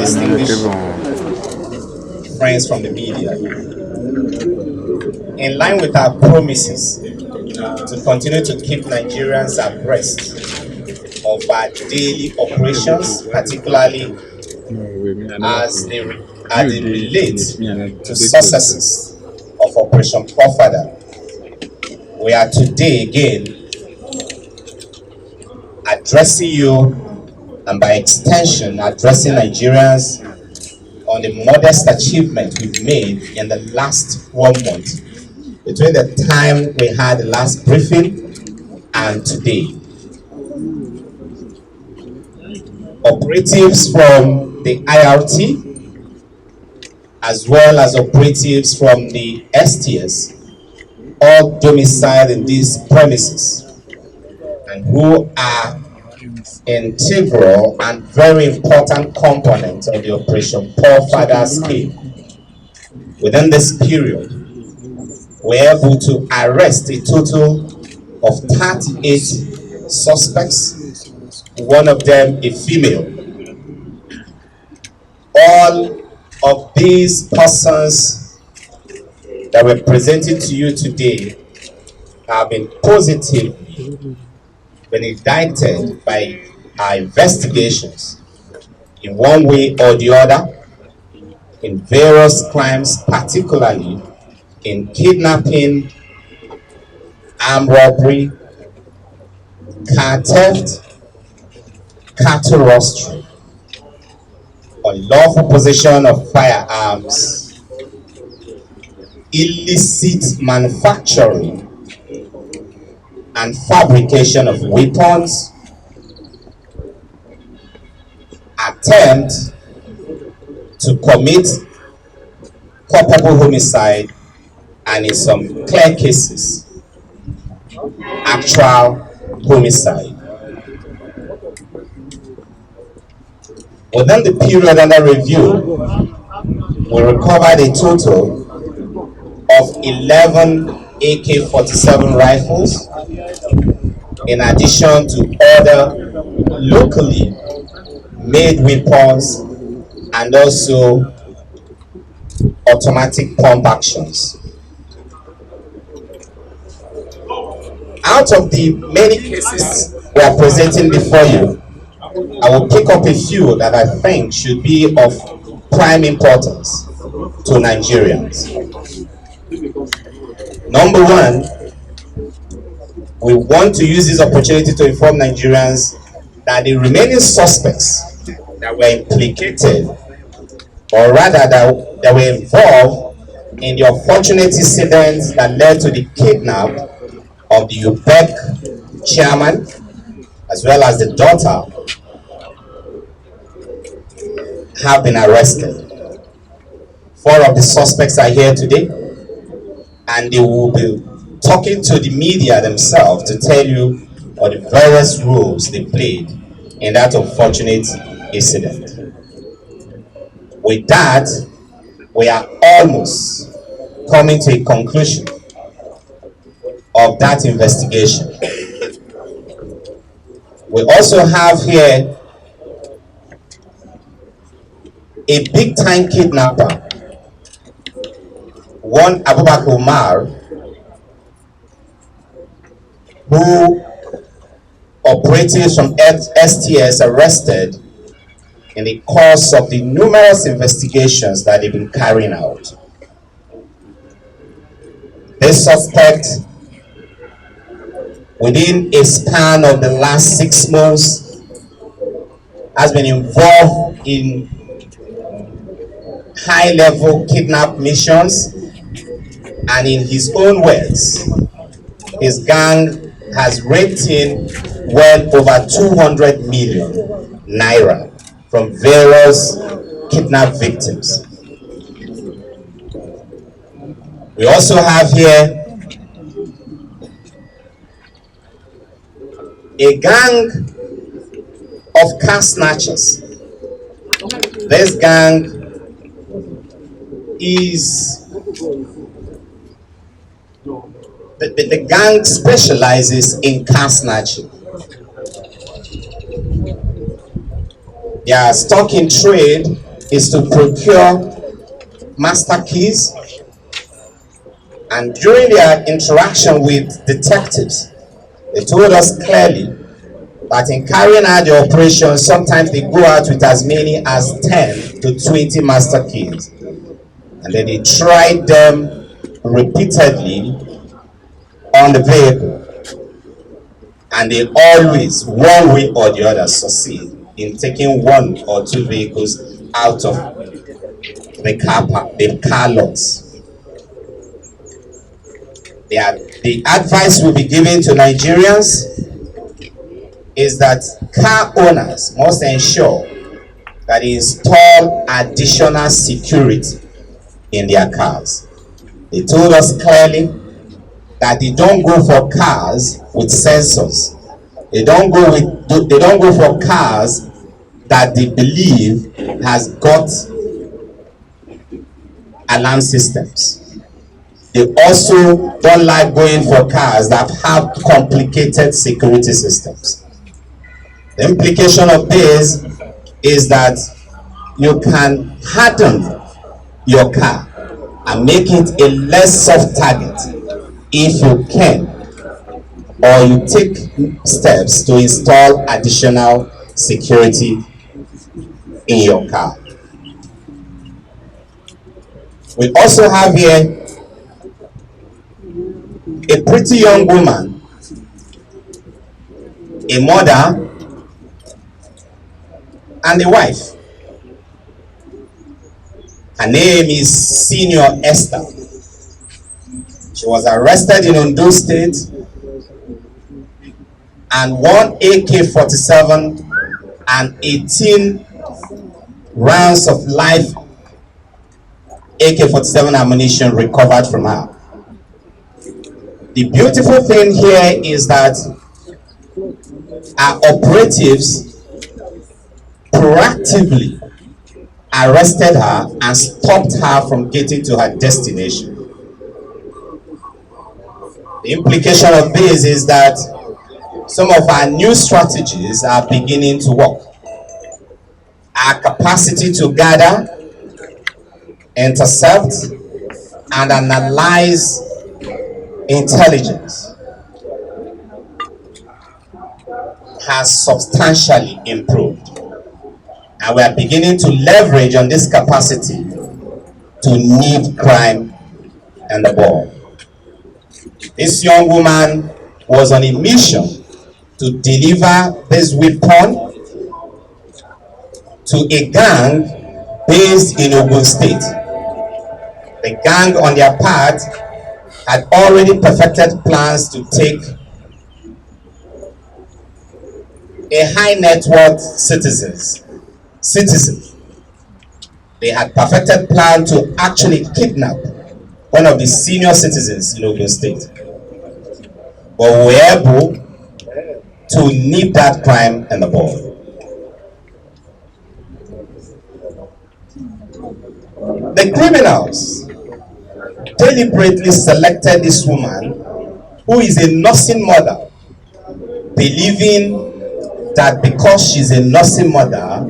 distinguished friends from the media. In line with our promises to continue to keep Nigerians abreast of our daily operations, particularly as they relate to successes of Operation Pofada, we are today again addressing you, and by extension addressing Nigerians on the modest achievement we've made in the last 1 month between the time we had the last briefing and today. Operatives from the IRT as well as operatives from the STS, all domiciled in these premises and who are integral and very important component of the Operation Poor Father scheme. Within this period, we were able to arrest a total of 38 suspects, one of them a female. All of these persons that we're presenting to you today have been positively been indicted by our investigations in one way or the other in various crimes, particularly in kidnapping, armed robbery, car theft, cattle rustling, unlawful possession of firearms, illicit manufacturing and fabrication of weapons, attempt to commit culpable homicide, and in some clear cases, actual homicide. Within the period under review, we recovered a total of 11 AK-47 rifles, in addition to other locally made weapons and also automatic pump actions. Out of the many cases we are presenting before you, I will pick up a few that I think should be of prime importance to Nigerians. Number one, we want to use this opportunity to inform Nigerians that the remaining suspects that were implicated, or rather that were involved in the unfortunate incidents that led to the kidnap of the UPEC chairman as well as the daughter, have been arrested. 4 of the suspects are here today, and they will be talking to the media themselves to tell you of the various roles they played in that unfortunate incident. With that, we are almost coming to a conclusion of that investigation. We also have here a big-time kidnapper, one Abubakar Umar, who operatives from STS arrested in the course of the numerous investigations that they've been carrying out. This suspect, within a span of the last 6 months, has been involved in high-level kidnap missions, and in his own words, his gang has raked in well over 200 million naira from various kidnapped victims. We also have here a gang of car snatchers. This gang is the gang specializes in car snatching. They are stock in trade is to procure master keys, and during their interaction with detectives, they told us clearly that in carrying out the operation, sometimes they go out with as many as 10 to 20 master keys, and then they tried them repeatedly on the vehicle, and they always, one way or the other, succeed in taking one or two vehicles out of the car lots. The advice will be given to Nigerians is that car owners must ensure that they install additional security in their cars. They told us clearly that they don't go for cars with sensors. They don't go for cars that they believe has got alarm systems. They also don't like going for cars that have complicated security systems. The implication of this is that you can harden your car and make it a less soft target if you can, or you take steps to install additional security in your car. We also have here a pretty young woman, a mother, and a wife. Her name is Senior Esther. She was arrested in Ondo State, and one AK-47 and 18 rounds of live AK-47 ammunition recovered from her. The beautiful thing here is that our operatives proactively arrested her and stopped her from getting to her destination. The implication of this is that some of our new strategies are beginning to work. Our capacity to gather, intercept, and analyze intelligence has substantially improved, and we are beginning to leverage on this capacity to nip crime in the bud. This young woman was on a mission to deliver this weapon to a gang based in Ogun State. The gang, on their part, had already perfected plans to take a high net worth citizen. They had perfected plan to actually kidnap one of the senior citizens in Ogun State, but we were able to nip that crime in the bud. The criminals deliberately selected this woman, who is a nursing mother, believing that because she's a nursing mother,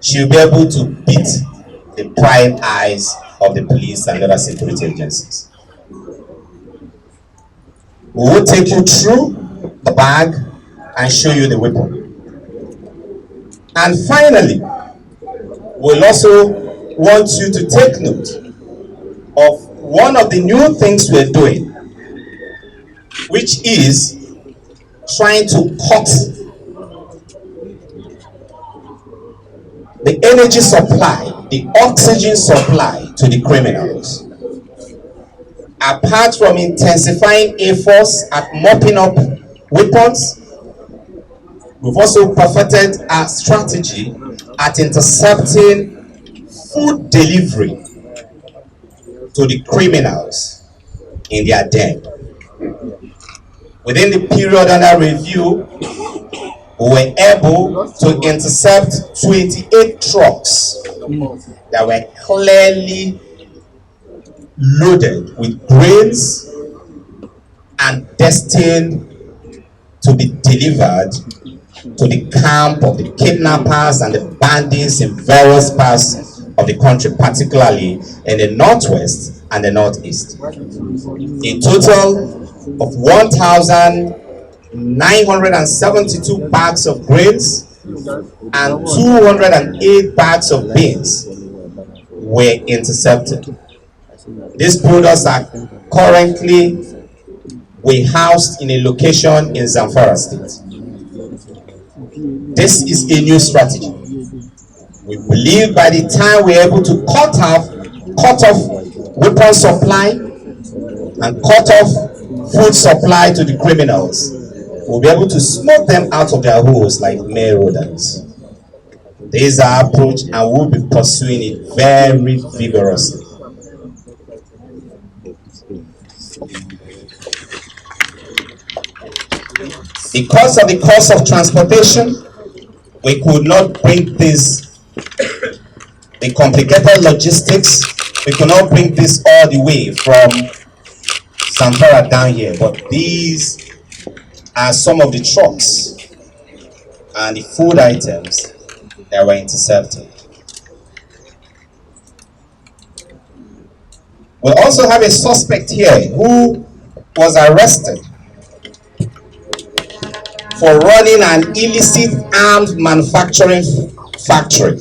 she'll be able to beat the prying eyes of the police and other security agencies. We will take you through the bag and show you the weapon. And finally, we'll also want you to take note of one of the new things we're doing, which is trying to cut the energy supply, the oxygen supply to the criminals. Apart from intensifying efforts at mopping up weapons, we've also perfected our strategy at intercepting food delivery to the criminals in their den. Within the period under review, we were able to intercept 28 trucks that were clearly loaded with grains and destined to be delivered to the camp of the kidnappers and the bandits in various parts of the country, particularly in the northwest and the northeast. A total of 1,972 bags of grains and 208 bags of beans were intercepted. These products are currently warehoused in a location in Zamfara State. This is a new strategy. We believe by the time we're able to cut off weapon supply and cut off food supply to the criminals, we'll be able to smoke them out of their holes like mere rodents. This is our approach, and we'll be pursuing it very vigorously. Because of the cost of transportation, we could not bring this, the complicated logistics, we could not bring this all the way from Zamfara down here, but these are some of the trucks and the food items that were intercepted. We also have a suspect here who was arrested for running an illicit arms manufacturing factory.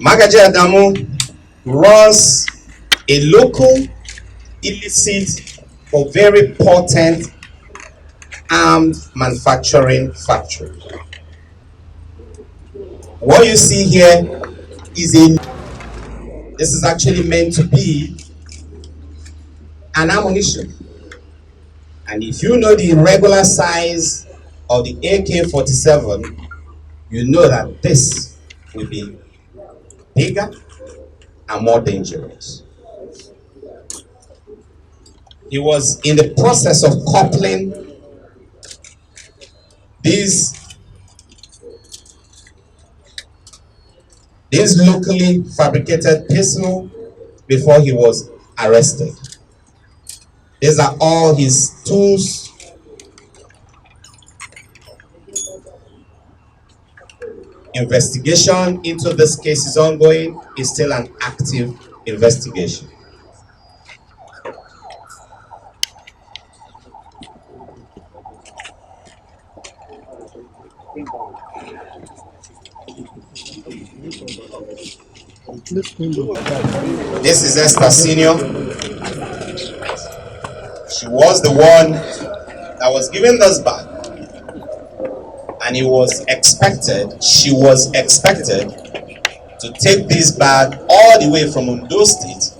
Magaji Adamu runs a local illicit but very potent arms manufacturing factory. What you see here is this is actually meant to be an ammunition. And if you know the regular size of the AK-47, you know that this will be bigger and more dangerous. He was in the process of coupling these locally fabricated pistol before he was arrested. These are all his tools. Investigation into this case is ongoing. It's still an active investigation. This is Esther Senior. She was the one that was given this bag, and she was expected to take this bag all the way from Ondo State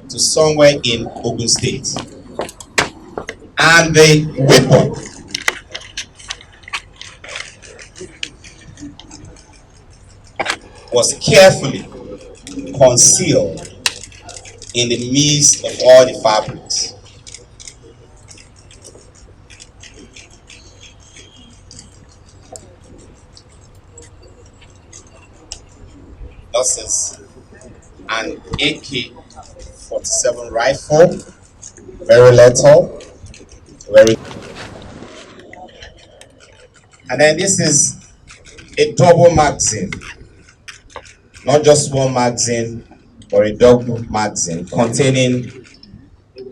to somewhere in Ogun State. And the weapon was carefully concealed in the midst of all the fabrics. This is an AK-47 rifle, very lethal, and then this is a double magazine, not just one magazine, but a double magazine containing,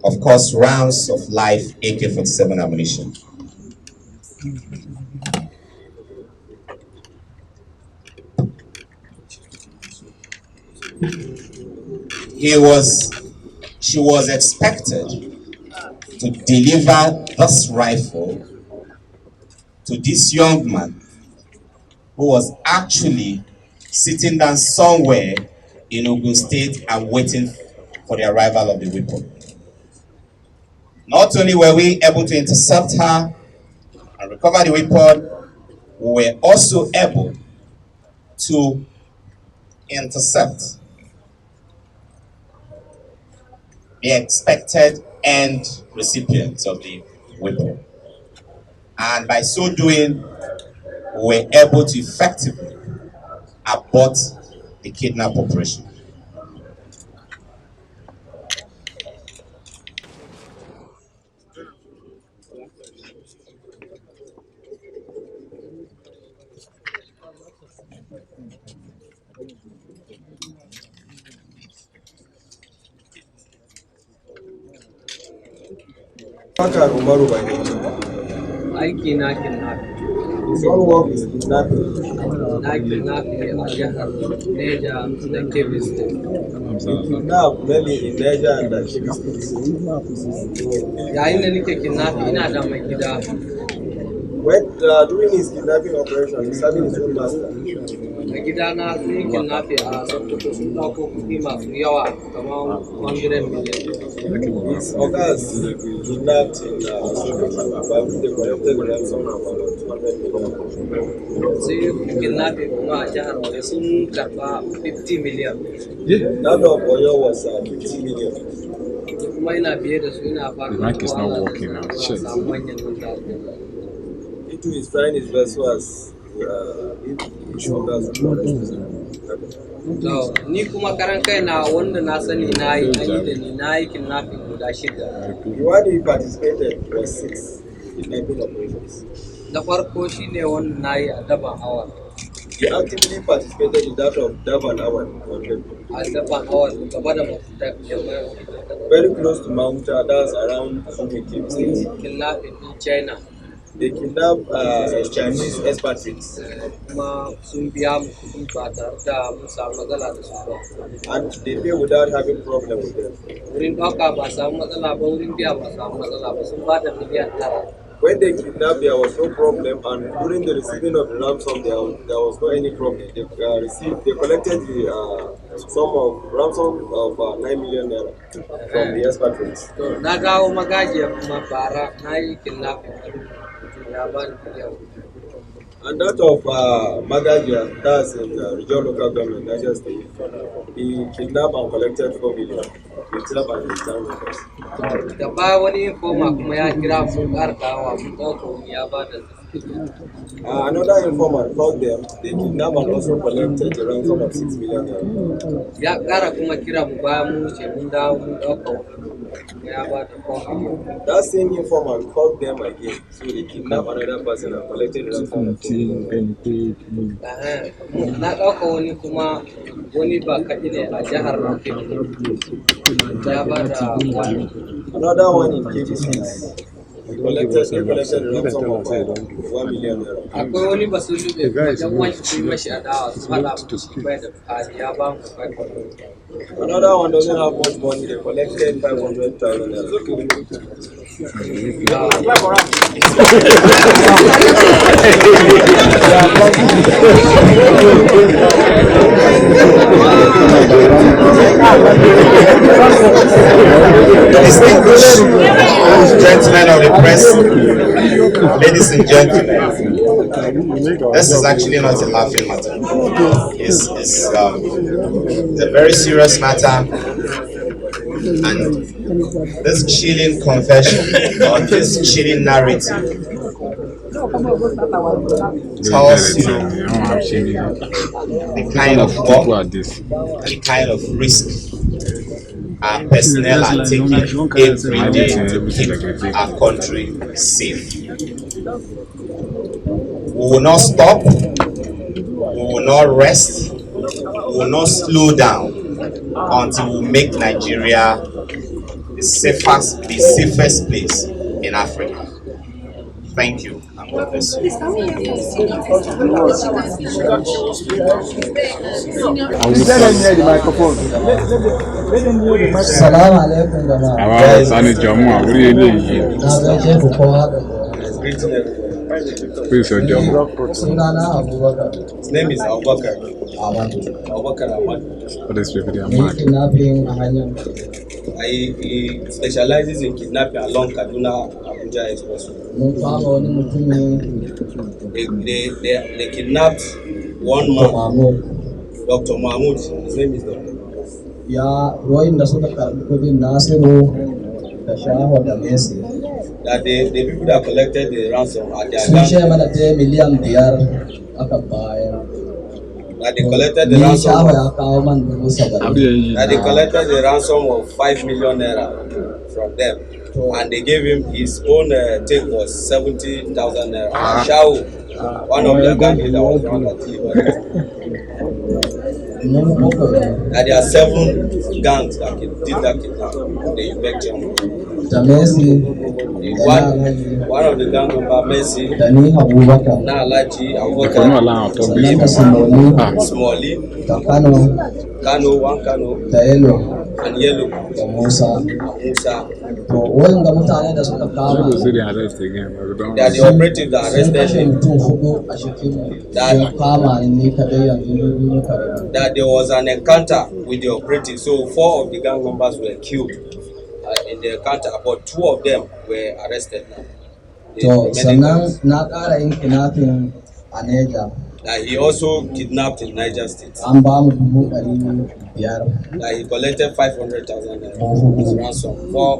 of course, rounds of live AK-47 ammunition. She was expected to deliver this rifle to this young man who was actually sitting down somewhere in Ogun State and waiting for the arrival of the weapon. Not only were we able to intercept her and recover the weapon, we were also able to intercept the expected end recipients of the weapon. And by so doing, we were able to effectively abort the kidnap operation. Aiki na kidnapping. His own work is kidnapping. Na kidnapping a jihar Neja da Kebbi State. He kidnapped many in Niger and Kebbi State. Yayin da nake kidnapping ina da mai gida. When doing his kidnapping operation, he's having his own master. Mai gida na sun yi kidnapping a Sokoto sun ɗauko kuɗi masu yawa kamar 100 million. His ogas kidnapped in Sokoto, by which they collected the ransom of about 200 million. Sun yi kidnapping kuma a jihar Oyo sun karɓa 50 million. That of Oyo was 50 million. Kuma ina biye da su ina fatan samu manyan mutane. He too is trying his best so as his ogas will arrest him. So, ni kuma karan kai na wanda na sani na yi da ni na yi kidnapping guda 6. The one he participated was 6 kidnapping operations. Da farko shine wanda na yi a daban hour. He actively participated in that of Daban Awan, A daban hour gaba da mafuta very close to Mamuta, that's around Sumikim State. kidnapping in China. They kidnapped Chinese expatriates Kuma sun biya mu kuɗi ba tare da mun samu matsala da su ba. and they pay without having problem with them. Wurin ɗauka ba samu matsala ba, wurin biya ba samu matsala ba, sun ba da miliyan 9. When they kidnapped, there was no problem, and during the receiving of the ransom, there was no any problem. They collected the sum of ransom of 9 million naira from the expatriates. To na dawo magajiya kuma bara na yi kidnapping ya ba ni miliyan 4. And that of Magagia, that's in the regional local government, Niger State, he kidnapped and collected 4 million himself and his town members. Da baya wani informa kuma ya kira mun ƙara dawowa mun ɗauka wani ya ba da Another informant called them, they kidnapped and also collected a ransom of 6 million naira. ya ƙara kuma kira mu bayan mun wuce mun dawo mun ɗauka wani ya ba da 4 million. That same informant called them again, so he kidnapped another person and collected a ransom of 2 million. Na ɗauka wani kuma wani ba kaɗi ne a jihar Kebbi ya ba da 1. Another one in Kebbi State, he collected a ransom of 1 million naira. Akwai wani ba su lube wajen wani su yi mashi adawa su haɗa musu bai da bukari ya ba mu 500. Another one doesn't have much money, they collected 500,000 naira. Distinguished gentlemen of the press, ladies and gentlemen, this is actually not a laughing matter. It's a very serious matter, and this chilling confession or this chilling narrative tells you the kind of work, the kind of risk our personnel are taking every day to keep our country safe. We will not stop, we will not rest, we will not slow down until we make Nigeria the safest place in Africa. Thank you, and God bless you. Salamu alaikum jama'a. Sani jamu a wuri eléyìí. Na gaishe ku kowa da Please your jamu. sunana Abubakar His name is Abubakar. Ahmad. Abubakar Ahmad. What is people they are Ni mad? kidnapping a hanyar He specializes in kidnapping along Kaduna Abuja Expressway. mun kama wani mutum ne They kidnapped one da man, Mahmud. Dr. Mahmoud. His name is Dr. Ya wayin da suka karbi kudin Nasiru da Shaho da Messi. That the people that collected the ransom at their Sun ce account, mana ta miliyan 5 aka bayar. That they collected the Ni ransom shaho of, ya kawo man $70,000. Abdi ya yi. that they collected the ransom of 5 million naira from them, and they gave him his own take was 70,000 naira. Shao, one of their gang leaders, was the one that delivered it. That there are 7 gangs that did that kidnapping. They infected him. One of the gang members, Messi, Nalaji, Ìfọ̀nù àlá àwọn tó bí. Smalley, Kano, one Kano, and Yellow, and Musa. Why do they arrest again? They are the operatives that arrested him. That there was an encounter with the operatives. So 4 of the gang members were killed in the encounter, but 2 of them were arrested now. He also kidnapped in Niger State. He collected 500,000 as ransom. 4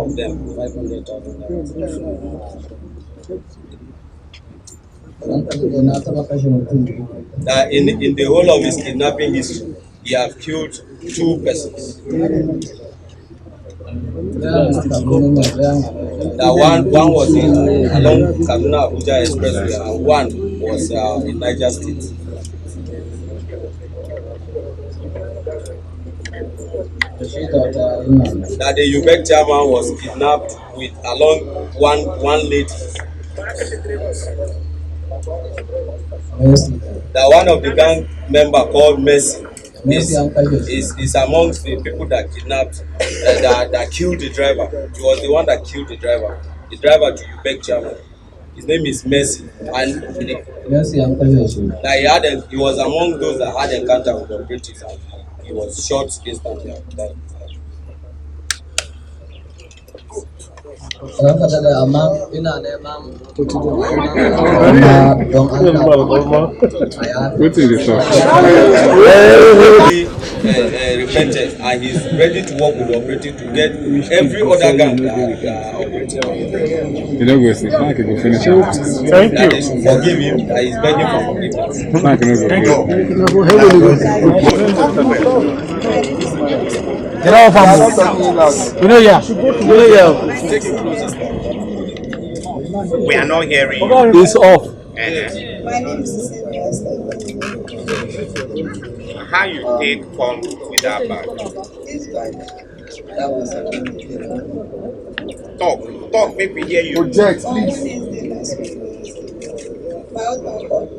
of them, 500,000 in the whole of his kidnapping history, he have killed 2 persons. One was along Kaduna Abuja Expressway, and one was in Niger State. That the UBEC chairman was kidnapped with along one lady. That one of the gang member called Messi is amongst the people that kidnapped, that killed the driver. He was the one that killed the driver to UBEC chairman. His name is Messi, and he was among those that had encounter with the British, and he was shot instantly. Repented, and he's ready to work with the operative to get every other gang that operating. You don't go see. I can go finish it. Thank you. They should forgive him, that he's begging for forgiveness. Thank you. Get off, you know, yeah. We are not hearing you. It's off. My name is How you take come with that bag? This bag. That was Talk, make me hear you. Project, on please. Wednesday last week. My husband called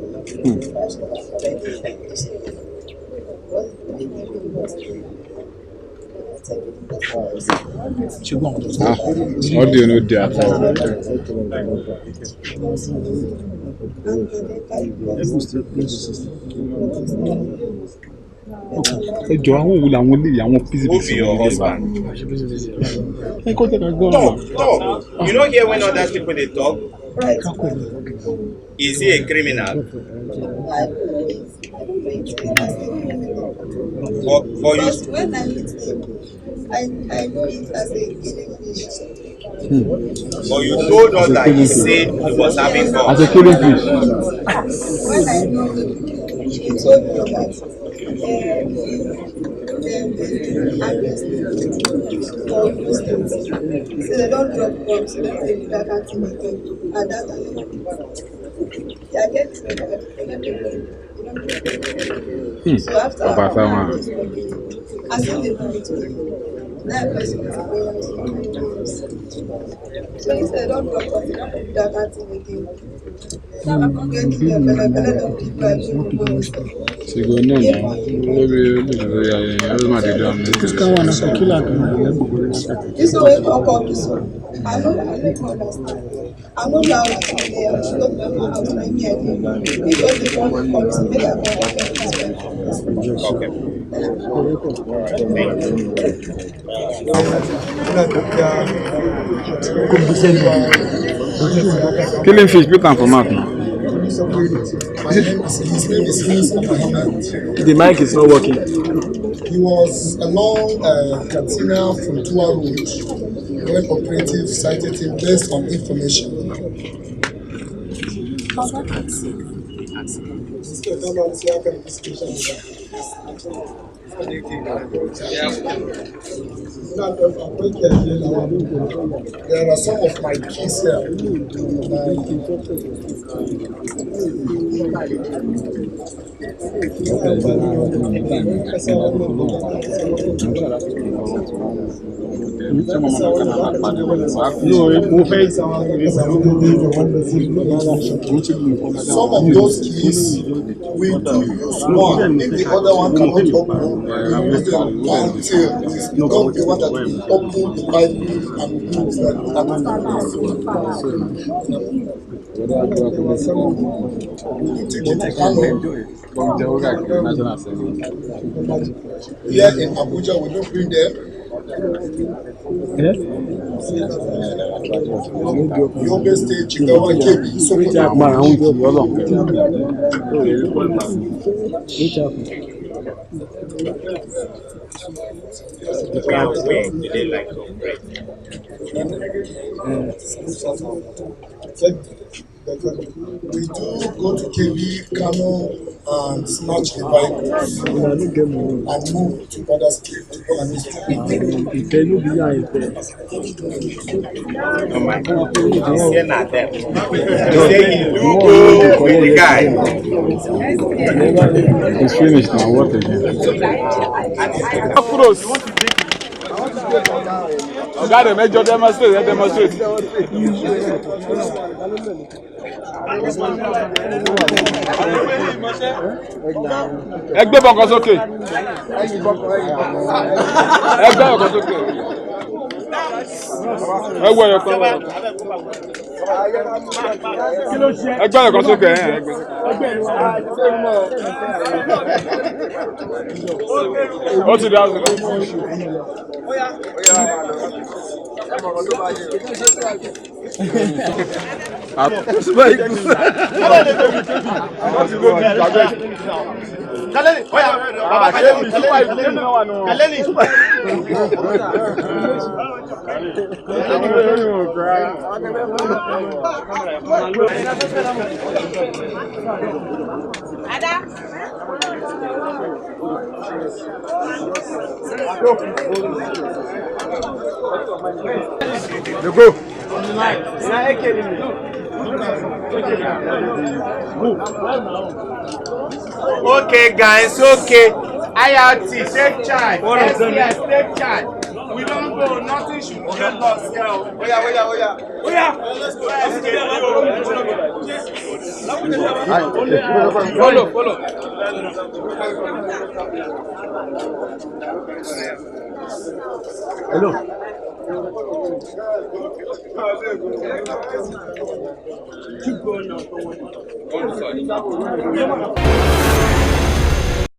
What do you know there for? Who be your husband? Talk. You don't hear when other people they talk? Right. Is he a criminal? For you, Because when I meet him, I know it as a killing fish. but you told us that he said he was having fun. As a killing fish. When I know him, he told me that for instance, so they don't drop bombs, so don't take that activity at that time. They are getting so after I as if they do it with me. Now person is so he said don't drop bombs, don't take that activity. Get them, let them keep like So go no. This can one as a killer. this way talk of this one. I don't understand. I'm not allowed to stay there. I don't know my house like me. Because the one comes to make a Okay. Killing fish, you come from out now. The mic is not working. He was along Katina from Tua Road when operatives cited him based on information. There are some of my keys here. Some of those keys we do use one. If the other one cannot open, we use the until it's because the one that will open the Bible and books that take it to Kano. Here in Abuja, we don't bring them. Yobe State, Chicago, KB, What kind of way do they like to operate? We do go to KB, Kano, and snatch the Bibles and move to other states to go and Oh my God. You say not them. You say you do go with the guy. It's finished now. What again? Got a major demonstrate. Egbe bọ̀kọ̀ sókè. Egbe bọ̀kọ̀ sókè. Ẹwọ ẹ̀yọ̀ kan. Egbe bọ̀kọ̀ sókè. Ó ti dá sí. Okay, guys, okay. IRT, take charge. Yes, take charge. We don't go, nothing should get lost here. Follow. Hello. Keep going now.